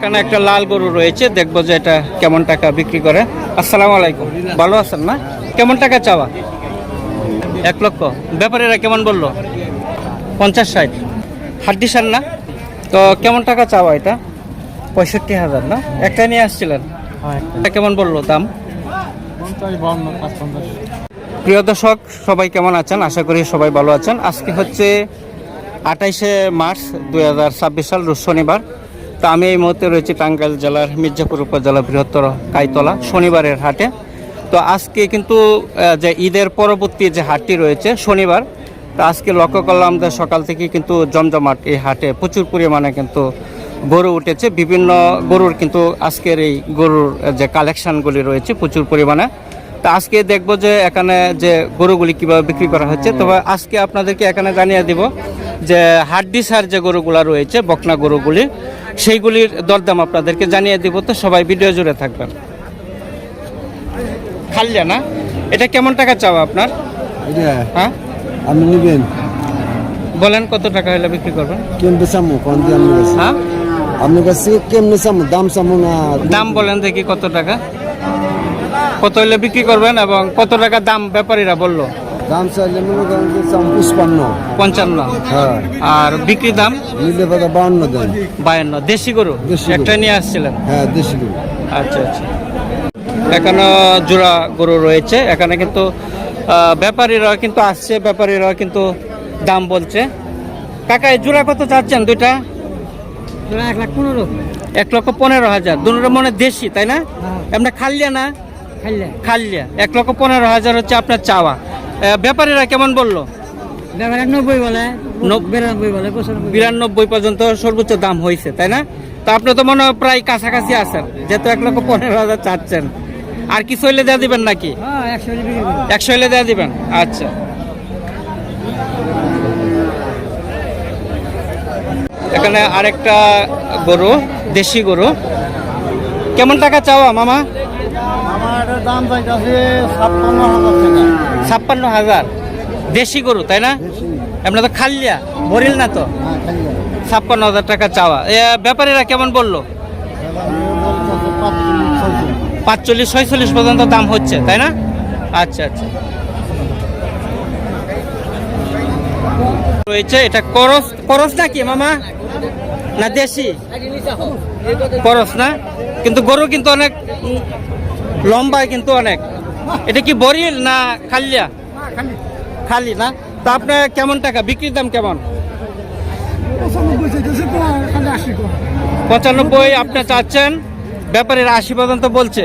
এখানে একটা লাল গরু রয়েছে, দেখবো যে এটা কেমন টাকা বিক্রি করে। আসসালামু আলাইকুম, ভালো আছেন না? কেমন টাকা চাওয়া? 1 লক্ষ। ব্যাপারীরা কেমন বললো? 50-60। হাড্ডি সার না? তো কেমন টাকা চাওয়া এটা? 65,000 না? একটা নিয়ে আসছিলেন, কেমন বললো দাম? প্রিয় দর্শক, সবাই কেমন আছেন? আশা করি সবাই ভালো আছেন। আজকে হচ্ছে 28শে মার্চ 2026 সাল, রোজ শনিবার। তো আমি এই মুহূর্তে রয়েছি টাঙ্গাইল জেলার মির্জাপুর উপজেলা বৃহত্তর কাইতলা শনিবারের হাটে। তো আজকে কিন্তু যে ঈদের পরবর্তী যে হাটটি রয়েছে শনিবার, তো আজকে লক্ষ্য করলাম যে সকাল থেকে কিন্তু জমজমাট এই হাটে প্রচুর পরিমাণে কিন্তু গরু উঠেছে। বিভিন্ন গরুর কিন্তু আজকের এই গরুর যে কালেকশানগুলি রয়েছে প্রচুর পরিমাণে। তো আজকে দেখবো যে এখানে যে গরুগুলি কীভাবে বিক্রি করা হচ্ছে। তবে আজকে আপনাদেরকে এখানে জানিয়ে দিব যে হাড্ডি সার যে গরুগুলা রয়েছে, বকনা গরুগুলি, সেইগুলির দরদাম আপনাদেরকে জানিয়ে দিব। তো সবাই ভিডিও জুড়ে থাকবেন। খালিয়া না? এটা কেমন টাকা চাওয়া আপনার? হ্যাঁ, আপনি নেবেন? বলেন কত টাকা হলে বিক্রি করবেন? কেমনে চামু কোন দিয়ে আপনি কাছে? হ্যাঁ, আপনি কাছে কেমনে চামু? দাম চামু না? দাম বলেন দেখি কত টাকা, কত হলে বিক্রি করবেন এবং কত টাকা দাম ব্যাপারীরা বললো? দাম চাইলে মনে করেন যে চামু 55। 55? হ্যাঁ। আর বিক্রি দাম? নিলে পাতা 52 দেন। 52। দেশি গরু একটা নিয়ে আসছিলেন? হ্যাঁ, দেশি গরু। আচ্ছা আচ্ছা। এখানে জোড়া গরু রয়েছে। এখানে কিন্তু ব্যাপারীরা কিন্তু আসছে, ব্যাপারীরা কিন্তু দাম বলছে। কাকা এই জোড়া কত চাচ্ছেন দুইটা? 1,15,000। 1,15,000। দুটোর মনে দেশি তাই না? আপনার খালিয়া না? খালিয়া। 1,15,000 হচ্ছে আপনার চাওয়া। ব্যাপারীরা কেমন বললো? 90 বলে, 92 বলে, 92 পর্যন্ত সর্বোচ্চ দাম হয়েছে তাই না? তো আপনি তো মনে হয় প্রায় কাছাকাছি আছেন, যেহেতু 1,15,000 চাচ্ছেন। আর কিছু হইলে দেওয়া দিবেন নাকি? 100 হইলে দেওয়া দিবেন। আচ্ছা। এখানে আরেকটা গরু, দেশি গরু, কেমন টাকা চাওয়া মামা? আমার দাম চাইতাছে 56,000 টাকা। 56,000? দেশি গরু তাই না? আপনার তো খালিয়া, ভরিল না তো? 56,000 টাকা চাওয়া। ব্যাপারীরা কেমন বললো? 45-46 পর্যন্ত দাম হচ্ছে তাই না? আচ্ছা আচ্ছা। রয়েছে এটা করস, করস নাকি মামা না দেশি? করস না? কিন্তু গরু কিন্তু অনেক লম্বা, কিন্তু অনেক। এটা কি বরিল না খালিয়া? খালি না? তা আপনার কেমন টাকা বিক্রির দাম কেমন? 95 আপনি চাচ্ছেন, ব্যাপারীরা 80 পর্যন্ত বলছে।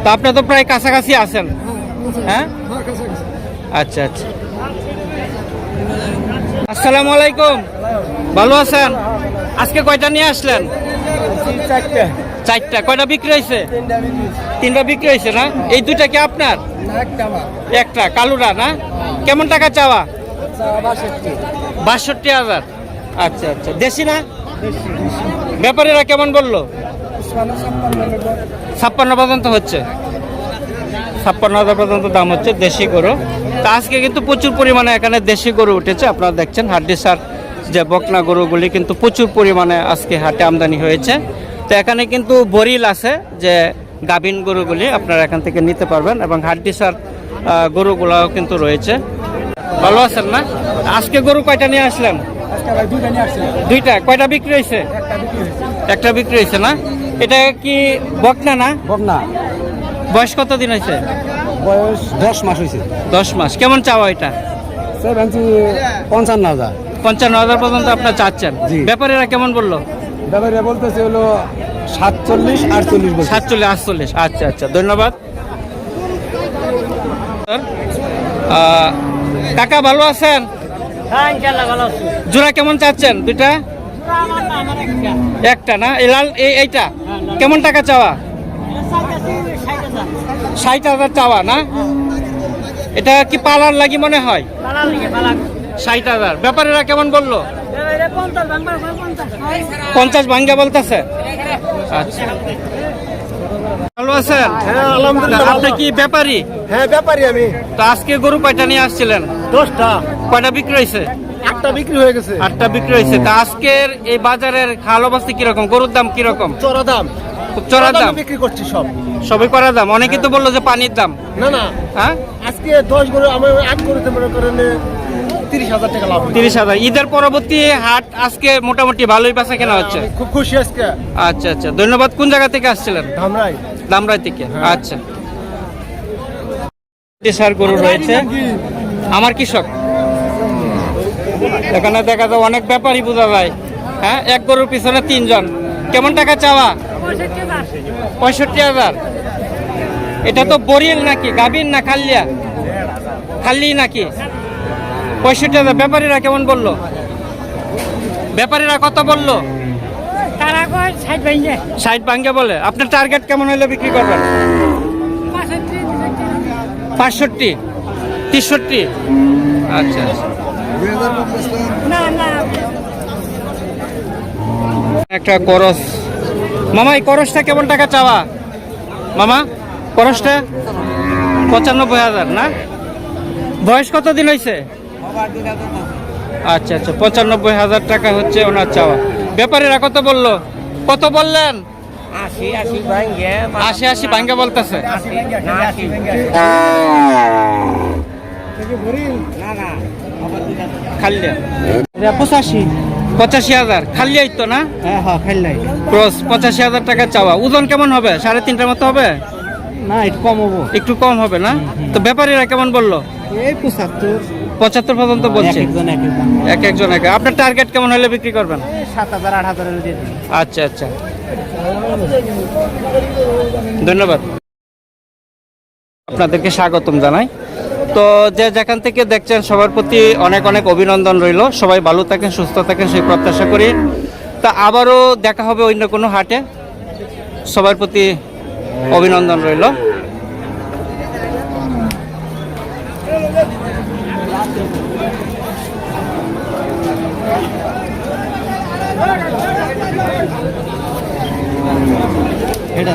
তা আপনি তো প্রায় কাছাকাছি আছেন। হ্যাঁ, আচ্ছা আচ্ছা। আসসালামু আলাইকুম, ভালো আছেন? আজকে কয়টা নিয়ে আসলেন? 4টা। কয়টা বিক্রি হয়েছে? 3টা বিক্রি হয়েছে না? এই দুইটা কি আপনার? একটা কালুরা না? কেমন টাকা চাওয়া? 62,000। আচ্ছা আচ্ছা। দেশি না? ব্যাপারীরা কেমন বললো? 56 পর্যন্ত হচ্ছে। 56,000 পর্যন্ত দাম হচ্ছে দেশি গরু। তা আজকে কিন্তু প্রচুর পরিমাণে এখানে দেশি গরু উঠেছে। আপনারা দেখছেন হাড্ডি সার যে বকনা গরুগুলি কিন্তু প্রচুর পরিমাণে আজকে হাটে আমদানি হয়েছে। তো এখানে কিন্তু বরিল আছে যে গাভিন গরুগুলি আপনারা এখান থেকে নিতে পারবেন, এবং হাড্ডি সার গরুগুলাও কিন্তু রয়েছে। ভালো আছেন না? আজকে গরু কয়টা নিয়ে আসলেন? দুইটা। কয়টা বিক্রি হয়েছে? একটা বিক্রি হয়েছে না? এটা কি বকনা না? বকনা। বয়স কত দিন হয়েছে? বয়স 10 মাস হয়েছে। 10 মাস। কেমন চাওয়া এটা? 55,000। 55,000 পর্যন্ত আপনার চাচ্ছেন। ব্যাপারীরা কেমন বললো? ব্যাপারীরা বলতেছে হলো 47-48 বলছে। 47-48। আচ্ছা আচ্ছা, ধন্যবাদ। কাকা ভালো আছেন? জোড়া কেমন চাচ্ছেন? দুইটা? একটা না? এই লাল এইটা কেমন টাকা চাওয়া? 60,000 চাওয়া না? এটা কি পালার লাগি মনে হয়? 60,000। ব্যাপারীরা কেমন বললো? 50 ভাঙ্গা বলতেছে। আচ্ছা, ভালো আছেন? হ্যাঁ, আলহামদুলিল্লাহ। আপনি কি ব্যাপারী? হ্যাঁ, ব্যাপারী আমি। তো আজকে গরু কয়টা নিয়ে আসছিলেন? 10টা। কয়টা বিক্রি হয়েছে? 8টা বিক্রি হয়ে গেছে। 8টা বিক্রি হয়েছে। তা আজকের এই বাজারের খাল অবস্থা কিরকম, গরুর দাম কিরকম? চড়া দাম, খুব চড়া দাম বিক্রি করছি সব। সবই করা দাম। অনেকে তো বললো যে পানির দাম। না না, হ্যাঁ, আজকে 10 গরু আমি 8 গরুতে মনে করেন 30,000 টাকা লাভ। 30,000। ঈদের পরবর্তী হাট আজকে মোটামুটি ভালোই বেচা কেনা হচ্ছে। আমি খুব খুশি আজকে। আচ্ছা আচ্ছা, ধন্যবাদ। কোন জায়গা থেকে আসছিলেন? ধামরাই। দামরাই থেকে। আচ্ছা, দেশার গরু রয়েছে আমার কৃষক। এখানে দেখা যায় অনেক ব্যাপারই বোঝা যায়। হ্যাঁ, এক গরুর পিছনে 3 জন। কেমন টাকা চাওয়া? 65,000। এটা তো বরিল নাকি, গাভীর না খাল্লিয়া? খাল্লি নাকি? 65,000। ব্যাপারীরা কেমন বললো? ব্যাপারীরা কত বললো? তারা কয় 60 ভাঙে 60 ভাঙ্গে বলে। আপনার টার্গেট কেমন হলে বিক্রি করবেন? 65, 63। আচ্ছা আচ্ছা। না না একটা করস। মামা, এই করসটা কেমন টাকা চাওয়া? মামা, করসটা 95,000 না? বয়স কত দিন হয়েছে? আচ্ছা আচ্ছা, 95,000 টাকা হচ্ছে ওনার চাওয়া। ব্যাপারীরা কত বললো? কত বললেন? 80 ভাঙ্গে বলতেছে। খাল্লিয়া 85,000। খাল্লিয়াই তো না? হ্যাঁ হ্যাঁ খাইলাই ক্রস। 85,000 টাকা চাওয়া। ওজন কেমন হবে? 3.5টার মতো হবে? না একটু কম হবো একটু কম হবে না? তো ব্যাপারীরা কেমন বললো? এই 75 75 পর্যন্ত বলছে। এক একজন এক। আপনার টার্গেট কেমন হলে বিক্রি করবেন? 7,000 8,000 দিয়ে দিন। আচ্ছা আচ্ছা, ধন্যবাদ। আপনাদেরকে স্বাগতম জানাই। তো যে যেখান থেকে দেখছেন সবার প্রতি অনেক অনেক অভিনন্দন রইল। সবাই ভালো থাকেন, সুস্থ থাকেন সেই প্রত্যাশা করি। তা আবারও দেখা হবে অন্য কোনো হাটে। সবার প্রতি অভিনন্দন রইল। এটা